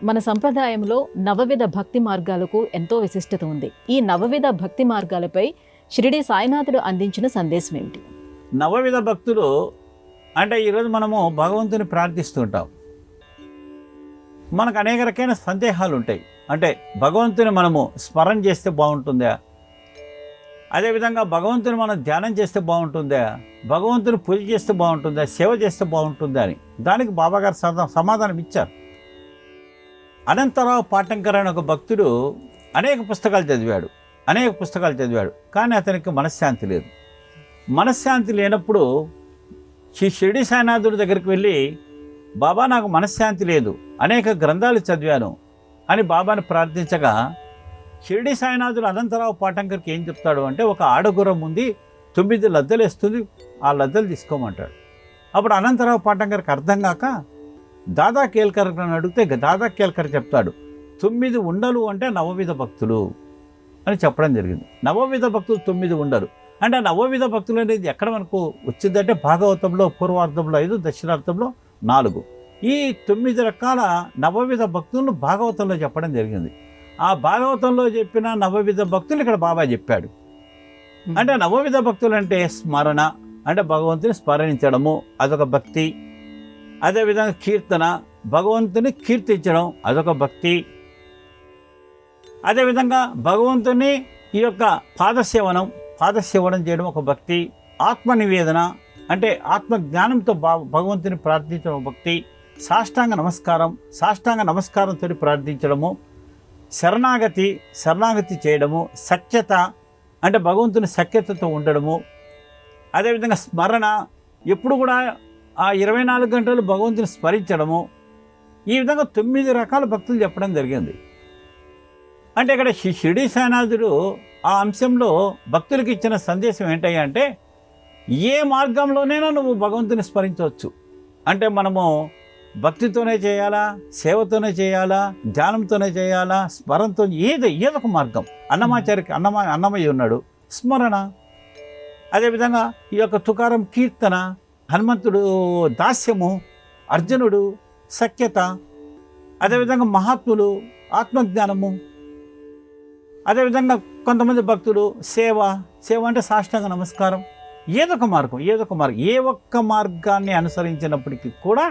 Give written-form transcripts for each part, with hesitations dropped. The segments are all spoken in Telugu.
మన సంప్రదాయంలో నవవిధ భక్తి మార్గాలకు ఎంతో విశిష్టత ఉంది. ఈ నవవిధ భక్తి మార్గాలపై షిరిడి సాయినాథుడు అందించిన సందేశం ఏమిటి? నవవిధ భక్తులు అంటే ఈరోజు మనము భగవంతుని ప్రార్థిస్తుంటాం. మనకు అనేక రకమైన సందేహాలు ఉంటాయి. అంటే భగవంతుని మనము స్మరణ చేస్తే బాగుంటుందా, అదేవిధంగా భగవంతుని మనం ధ్యానం చేస్తే బాగుంటుందా, భగవంతుని పూజ చేస్తే బాగుంటుందా, సేవ చేస్తే బాగుంటుందా అని దానికి బాబాగారు సమాధానం ఇచ్చారు. అనంతరావు పాటంకర్ అనే ఒక భక్తుడు అనేక పుస్తకాలు చదివాడు, కానీ అతనికి మనశ్శాంతి లేదు. మనశ్శాంతి లేనప్పుడు షిరిడి సాయినాథుడి దగ్గరికి వెళ్ళి, బాబా నాకు మనశ్శాంతి లేదు, అనేక గ్రంథాలు చదివాను అని బాబాని ప్రార్థించగా షిరిడి సాయినాథుడు అనంతరావు పాటంకర్కి ఏం చెప్తాడు అంటే, ఒక ఆడగుర్రం ఉంది, 9 లద్దలు వేస్తుంది, ఆ లద్దలు తీసుకోమంటాడు. అప్పుడు అనంతరావు పాటంకర్కి అర్థం కాక దాదా కేల్కర్ అని అడిగితే దాదా కేల్కర్ చెప్తాడు, 9 ఉండలు అంటే నవవిధ భక్తులు అని చెప్పడం జరిగింది. నవవిధ భక్తులు 9 ఉండరు అంటే నవవిధ భక్తులు అనేది ఎక్కడ మనకు వచ్చిందంటే భాగవతంలో పూర్వార్థంలో 5, దక్షిణార్థంలో 4. ఈ 9 రకాల నవవిధ భక్తులను భాగవతంలో చెప్పడం జరిగింది. ఆ భాగవతంలో చెప్పిన నవవిధ భక్తులు ఇక్కడ బాబా చెప్పాడు. అంటే నవవిధ భక్తులు అంటే స్మరణ, అంటే భగవంతుని స్మరణించడము, అదొక భక్తి. అదేవిధంగా కీర్తన, భగవంతుని కీర్తించడం, అదొక భక్తి. అదేవిధంగా భగవంతుని ఈ యొక్క పాదసేవనం చేయడం ఒక భక్తి. ఆత్మ నివేదన అంటే ఆత్మ జ్ఞానంతో భగవంతుని ప్రార్థించడం భక్తి. సాష్టాంగ నమస్కారంతో ప్రార్థించడము, శరణాగతి చేయడము, సఖ్యత అంటే భగవంతుని సఖ్యతతో ఉండడము. అదేవిధంగా స్మరణ, ఎప్పుడు కూడా ఆ 24 గంటలు భగవంతుని స్మరించడము. ఈ విధంగా 9 రకాల భక్తులు చెప్పడం జరిగింది. అంటే ఇక్కడ షిరిడి సాయినాథుడు ఆ అంశంలో భక్తులకు ఇచ్చిన సందేశం ఏంటంటే, ఏ మార్గంలోనైనా నువ్వు భగవంతుని స్మరించవచ్చు. అంటే మనము భక్తితోనే చేయాలా, సేవతోనే చేయాలా, ధ్యానంతోనే చేయాలా, స్మరణతో, ఏదొక మార్గం. అన్నమయ్య ఉన్నాడు, స్మరణ. అదేవిధంగా ఈ యొక్క తుకారం కీర్తన, హనుమంతుడు దాస్యము, అర్జునుడు సఖ్యత, అదేవిధంగా మహాత్ములు ఆత్మజ్ఞానము. అదేవిధంగా కొంతమంది భక్తులు సేవ అంటే సాష్టాంగ నమస్కారం. ఏదొక మార్గం. ఏ ఒక్క మార్గాన్ని అనుసరించినప్పటికీ కూడా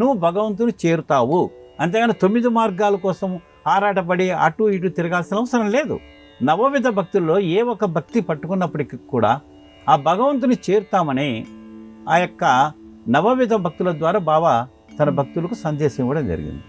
నువ్వు భగవంతుని చేరుతావు. అంతేగాని 9 మార్గాల కోసం ఆరాటపడి అటు ఇటు తిరగాల్సిన అవసరం లేదు. నవవిధ భక్తుల్లో ఏ ఒక్క భక్తి పట్టుకున్నప్పటికీ కూడా ఆ భగవంతుని చేరుతామని ఆ యొక్క నవవిధ భక్తుల ద్వారా బాబా తన భక్తులకు సందేశం ఇవ్వడం జరిగింది.